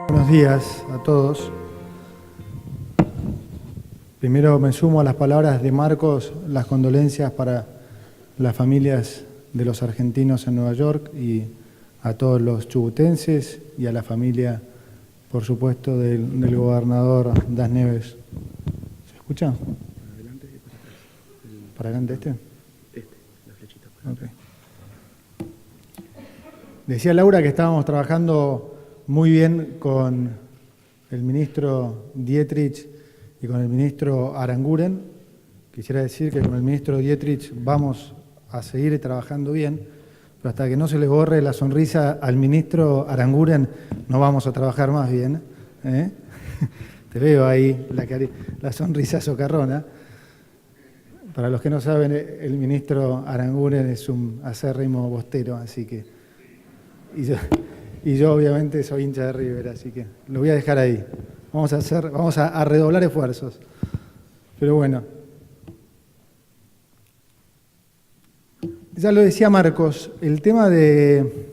Buenos días a todos. Primero me sumo a las palabras de Marcos, las condolencias para las familias de los argentinos en Nueva York y a todos los chubutenses y a la familia, por supuesto, del gobernador Das Neves. ¿Se escucha? Para adelante y para atrás. ¿Para adelante este? La flechita para atrás. Decía Laura que estábamos trabajando muy bien con el ministro Dietrich y con el ministro Aranguren. Quisiera decir que con el ministro Dietrich vamos a seguir trabajando bien, pero hasta que no se le borre la sonrisa al ministro Aranguren no vamos a trabajar más bien. Te veo ahí la sonrisa socarrona. Para los que no saben, el ministro Aranguren es un acérrimo bostero, así que... Y yo obviamente soy hincha de River, así que lo voy a dejar ahí. Vamos a redoblar esfuerzos. Pero bueno. Ya lo decía Marcos, el tema de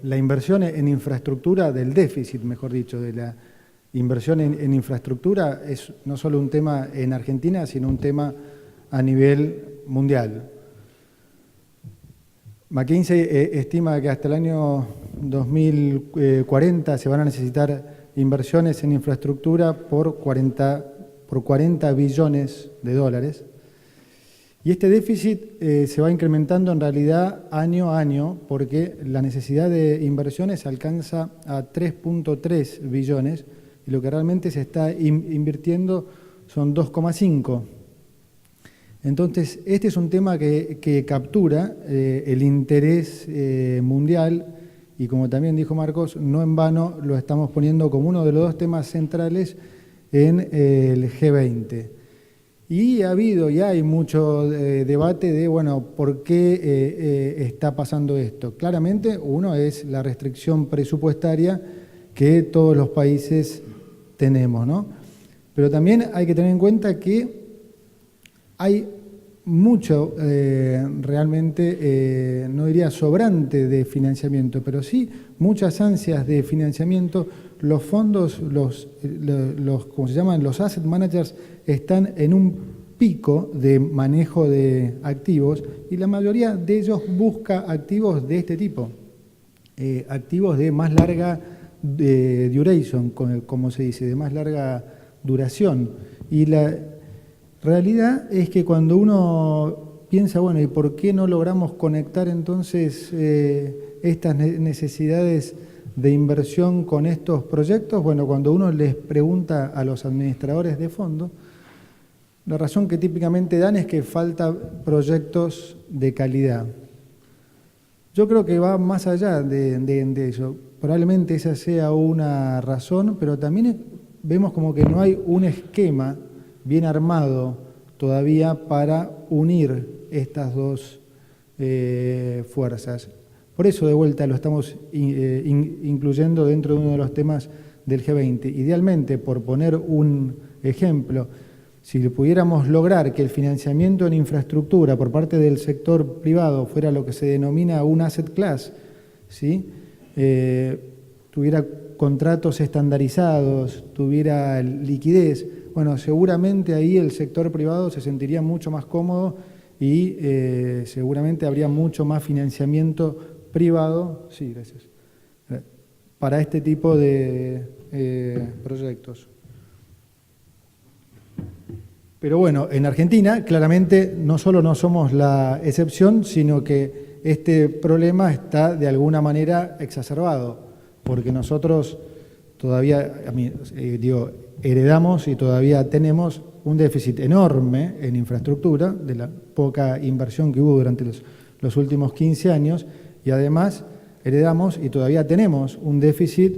la inversión en infraestructura, del déficit, mejor dicho, de la inversión en infraestructura, es no solo un tema en Argentina, sino un tema a nivel mundial. McKinsey estima que hasta el año 2040 se van a necesitar inversiones en infraestructura por 40 billones de dólares. Y este déficit se va incrementando en realidad año a año porque la necesidad de inversiones alcanza a 3.3 billones y lo que realmente se está invirtiendo son 2,5. Entonces, este es un tema que captura el interés mundial y como también dijo Marcos, no en vano lo estamos poniendo como uno de los dos temas centrales en el G20. Y ha habido y hay mucho debate de, bueno, ¿por qué está pasando esto? Claramente, uno es la restricción presupuestaria que todos los países tenemos, ¿no? Pero también hay que tener en cuenta que hay mucho, realmente, no diría sobrante de financiamiento, pero sí muchas ansias de financiamiento. Los fondos, ¿cómo se llaman? Los asset managers están en un pico de manejo de activos y la mayoría de ellos busca activos de este tipo, activos de más larga duration, como se dice, de más larga duración. Y la realidad es que cuando uno piensa, bueno, ¿y por qué no logramos conectar entonces estas necesidades de inversión con estos proyectos? Bueno, cuando uno les pregunta a los administradores de fondos, la razón que típicamente dan es que falta proyectos de calidad. Yo creo que va más allá de eso. Probablemente esa sea una razón, pero también vemos como que no hay un esquema bien armado todavía para unir estas dos fuerzas. Por eso, de vuelta, lo estamos incluyendo dentro de uno de los temas del G20. Idealmente, por poner un ejemplo, si pudiéramos lograr que el financiamiento en infraestructura por parte del sector privado fuera lo que se denomina un asset class, ¿sí? Tuviera contratos estandarizados, tuviera liquidez, bueno, seguramente ahí el sector privado se sentiría mucho más cómodo y seguramente habría mucho más financiamiento privado, sí, gracias, para este tipo de proyectos. Pero bueno, en Argentina claramente no solo no somos la excepción, sino que este problema está de alguna manera exacerbado, porque nosotros todavía, heredamos y todavía tenemos un déficit enorme en infraestructura, de la poca inversión que hubo durante los últimos 15 años, y además heredamos y todavía tenemos un déficit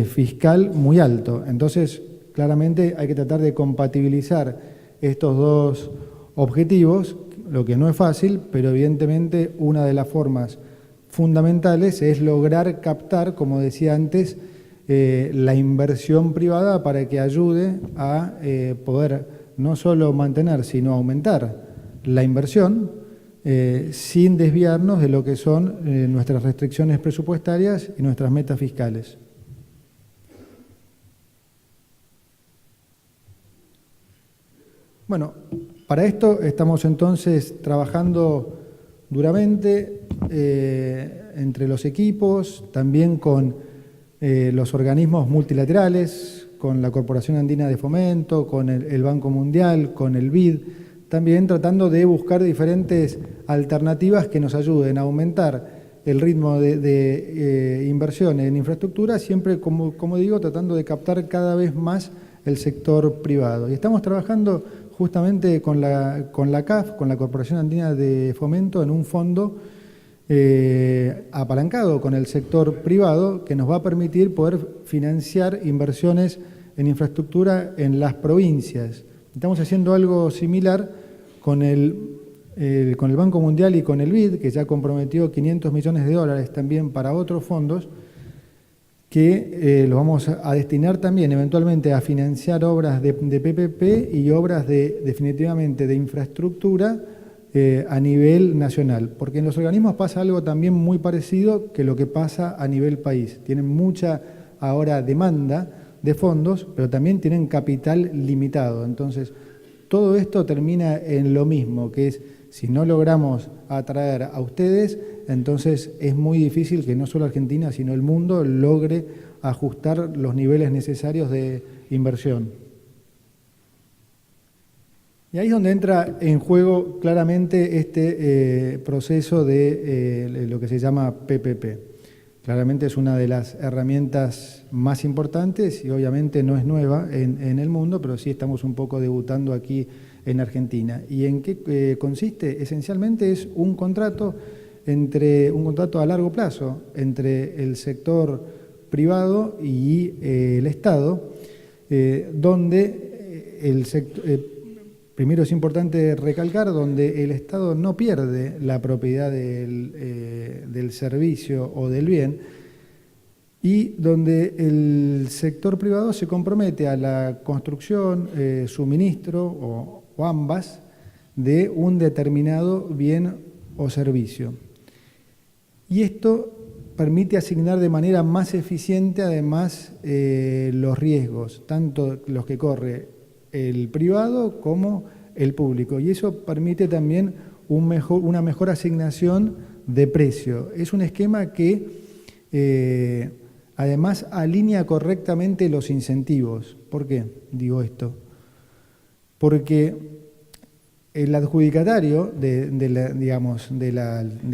fiscal muy alto. Entonces, claramente hay que tratar de compatibilizar estos dos objetivos, lo que no es fácil, pero evidentemente una de las formas fundamentales es lograr captar, como decía antes, la inversión privada para que ayude a poder no solo mantener, sino aumentar la inversión sin desviarnos de lo que son nuestras restricciones presupuestarias y nuestras metas fiscales. Bueno, para esto estamos entonces trabajando duramente entre los equipos, también con los organismos multilaterales, con la Corporación Andina de Fomento, con el Banco Mundial, con el BID, también tratando de buscar diferentes alternativas que nos ayuden a aumentar el ritmo de inversión en infraestructura, siempre, como digo, tratando de captar cada vez más el sector privado. Y estamos trabajando justamente con la CAF, con la Corporación Andina de Fomento, en un fondo apalancado con el sector privado que nos va a permitir poder financiar inversiones en infraestructura en las provincias. Estamos haciendo algo similar con el Banco Mundial y con el BID, que ya comprometió 500 millones de dólares también para otros fondos, que los vamos a destinar también eventualmente a financiar obras de PPP y obras definitivamente de infraestructura a nivel nacional. Porque en los organismos pasa algo también muy parecido que lo que pasa a nivel país. Tienen mucha ahora demanda de fondos, pero también tienen capital limitado. Entonces, todo esto termina en lo mismo, que es, si no logramos atraer a ustedes, entonces es muy difícil que no solo Argentina, sino el mundo logre ajustar los niveles necesarios de inversión. Y ahí es donde entra en juego claramente este proceso de lo que se llama PPP. Claramente es una de las herramientas más importantes y obviamente no es nueva en el mundo, pero sí estamos un poco debutando aquí en Argentina. ¿Y en qué consiste? Esencialmente es un contrato a largo plazo entre el sector privado y el Estado, donde primero es importante recalcar, donde el Estado no pierde la propiedad del servicio o del bien, y donde el sector privado se compromete a la construcción, suministro o ambas de un determinado bien o servicio. Y esto permite asignar de manera más eficiente además los riesgos, tanto los que corre el privado como el público. Y eso permite también una mejor asignación de precio. Es un esquema que además alinea correctamente los incentivos. ¿Por qué digo esto? Porque el adjudicatario de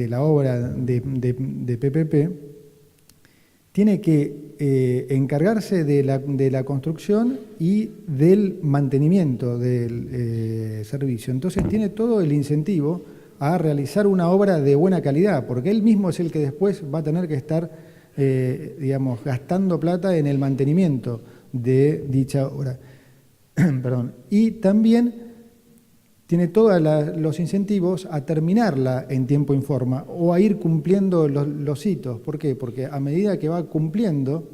la obra de PPP tiene que encargarse de la construcción y del mantenimiento del servicio. Entonces tiene todo el incentivo a realizar una obra de buena calidad, porque él mismo es el que después va a tener que estar, gastando plata en el mantenimiento de dicha obra. Perdón. Y también tiene todos los incentivos a terminarla en tiempo y forma o a ir cumpliendo los hitos. ¿Por qué? Porque a medida que va cumpliendo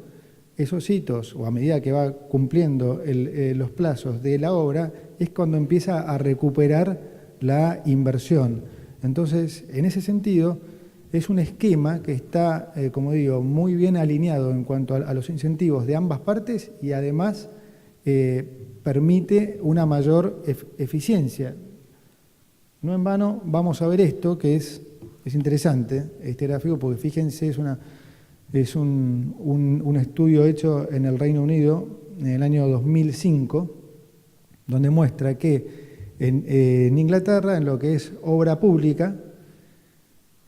esos hitos o a medida que va cumpliendo los plazos de la obra, es cuando empieza a recuperar la inversión. Entonces, en ese sentido, es un esquema que está, como digo, muy bien alineado en cuanto a los incentivos de ambas partes y además permite una mayor eficiencia. No en vano vamos a ver esto, que es interesante, este gráfico, porque fíjense, es un estudio hecho en el Reino Unido en el año 2005, donde muestra que en Inglaterra, en lo que es obra pública,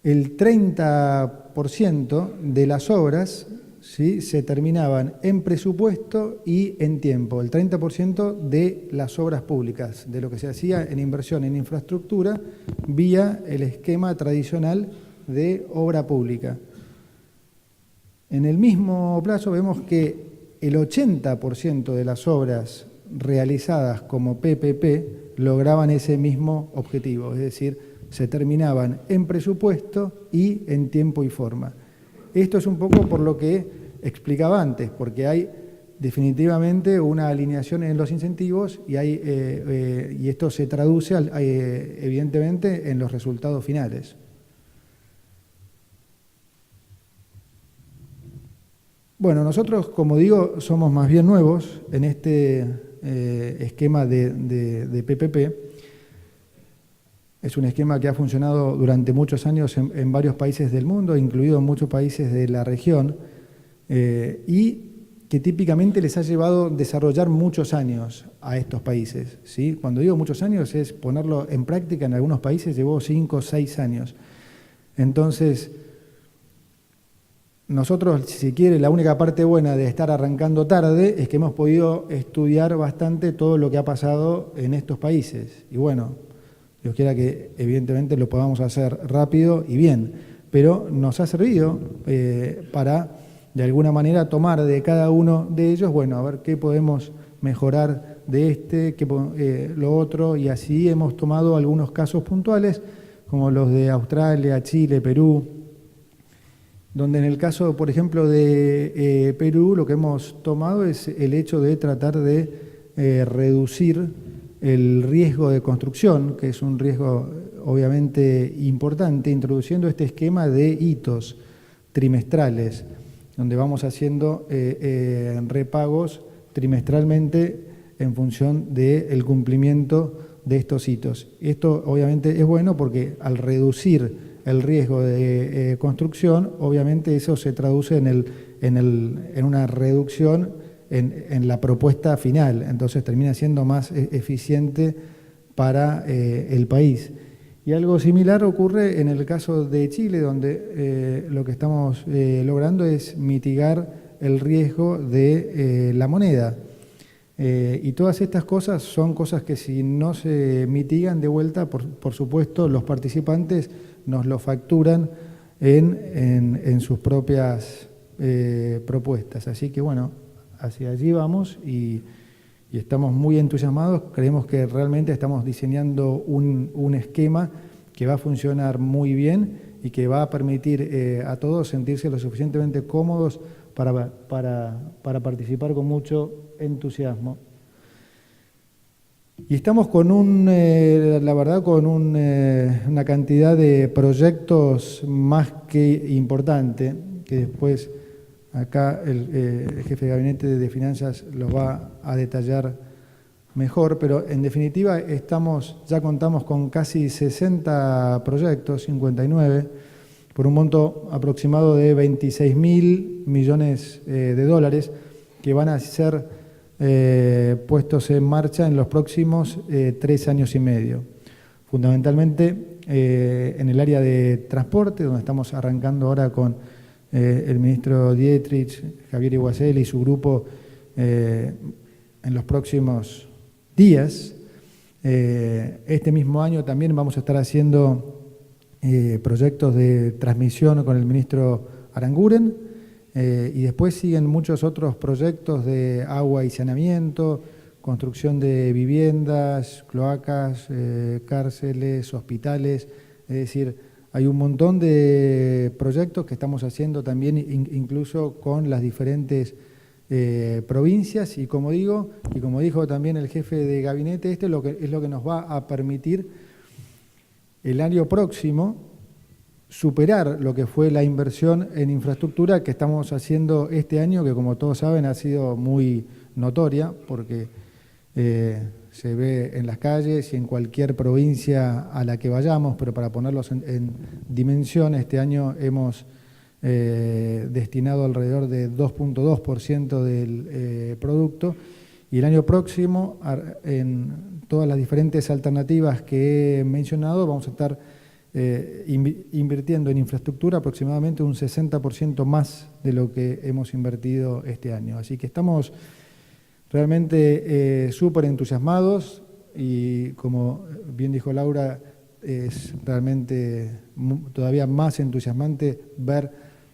el 30% de las obras, ¿sí?, se terminaban en presupuesto y en tiempo. El 30% de las obras públicas, de lo que se hacía en inversión en infraestructura, vía el esquema tradicional de obra pública. En el mismo plazo vemos que el 80% de las obras realizadas como PPP lograban ese mismo objetivo, es decir, se terminaban en presupuesto y en tiempo y forma. Esto es un poco por lo que explicaba antes, porque hay definitivamente una alineación en los incentivos y esto se traduce evidentemente en los resultados finales. Bueno, nosotros, como digo, somos más bien nuevos en este esquema de PPP. Es un esquema que ha funcionado durante muchos años en varios países del mundo, incluido en muchos países de la región, y que típicamente les ha llevado a desarrollar muchos años a estos países, ¿sí? Cuando digo muchos años es ponerlo en práctica. En algunos países llevó 5 o 6 años. Entonces, nosotros, si se quiere, la única parte buena de estar arrancando tarde es que hemos podido estudiar bastante todo lo que ha pasado en estos países. Y bueno, Dios quiera que evidentemente lo podamos hacer rápido y bien, pero nos ha servido para, de alguna manera, tomar de cada uno de ellos, bueno, a ver qué podemos mejorar de lo otro, y así hemos tomado algunos casos puntuales, como los de Australia, Chile, Perú, donde en el caso, por ejemplo, de Perú, lo que hemos tomado es el hecho de tratar de reducir el riesgo de construcción, que es un riesgo obviamente importante, introduciendo este esquema de hitos trimestrales, donde vamos haciendo repagos trimestralmente en función del cumplimiento de estos hitos. Esto obviamente es bueno porque al reducir el riesgo de construcción, obviamente eso se traduce en una reducción en la propuesta final, entonces termina siendo más eficiente para el país. Y algo similar ocurre en el caso de Chile, donde lo que estamos logrando es mitigar el riesgo de la moneda. Y todas estas cosas son cosas que, si no se mitigan de vuelta, por supuesto, los participantes nos lo facturan en sus propias propuestas. Así que bueno, hacia allí vamos y estamos muy entusiasmados. Creemos que realmente estamos diseñando un esquema que va a funcionar muy bien y que va a permitir a todos sentirse lo suficientemente cómodos para participar con mucho entusiasmo. Y estamos con la verdad, con una cantidad de proyectos más que importante, que después acá el jefe de gabinete de finanzas los va a detallar mejor, pero en definitiva ya contamos con casi 60 proyectos, 59, por un monto aproximado de 26.000 millones de dólares, que van a ser puestos en marcha en los próximos 3 años y medio. Fundamentalmente en el área de transporte, donde estamos arrancando ahora con el ministro Dietrich, Javier Iguacel y su grupo en los próximos días. Este mismo año también vamos a estar haciendo proyectos de transmisión con el ministro Aranguren, y después siguen muchos otros proyectos de agua y saneamiento, construcción de viviendas, cloacas, cárceles, hospitales. Es decir, hay un montón de proyectos que estamos haciendo también incluso con las diferentes provincias, y como digo, y como dijo también el jefe de gabinete, esto es lo que nos va a permitir el año próximo superar lo que fue la inversión en infraestructura que estamos haciendo este año, que como todos saben ha sido muy notoria, porque se ve en las calles y en cualquier provincia a la que vayamos, pero para ponerlos en dimensión, este año hemos destinado alrededor de 2.2% del producto, y el año próximo, en todas las diferentes alternativas que he mencionado, vamos a estar invirtiendo en infraestructura aproximadamente un 60% más de lo que hemos invertido este año. Así que estamos realmente súper entusiasmados, y como bien dijo Laura, es realmente todavía más entusiasmante ver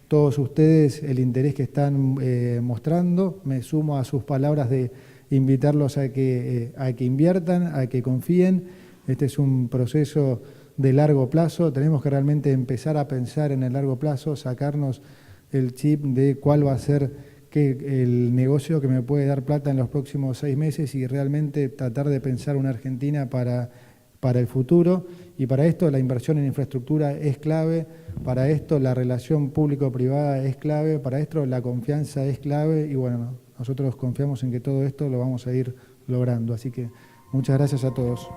todos ustedes el interés que están mostrando. Me sumo a sus palabras de invitarlos a que inviertan, a que confíen. Este es un proceso de largo plazo. Tenemos que realmente empezar a pensar en el largo plazo, sacarnos el chip de cuál va a ser el negocio que me puede dar plata en los próximos 6 meses, y realmente tratar de pensar una Argentina para el futuro. Y para esto la inversión en infraestructura es clave, para esto la relación público-privada es clave, para esto la confianza es clave, y bueno, nosotros confiamos en que todo esto lo vamos a ir logrando. Así que muchas gracias a todos.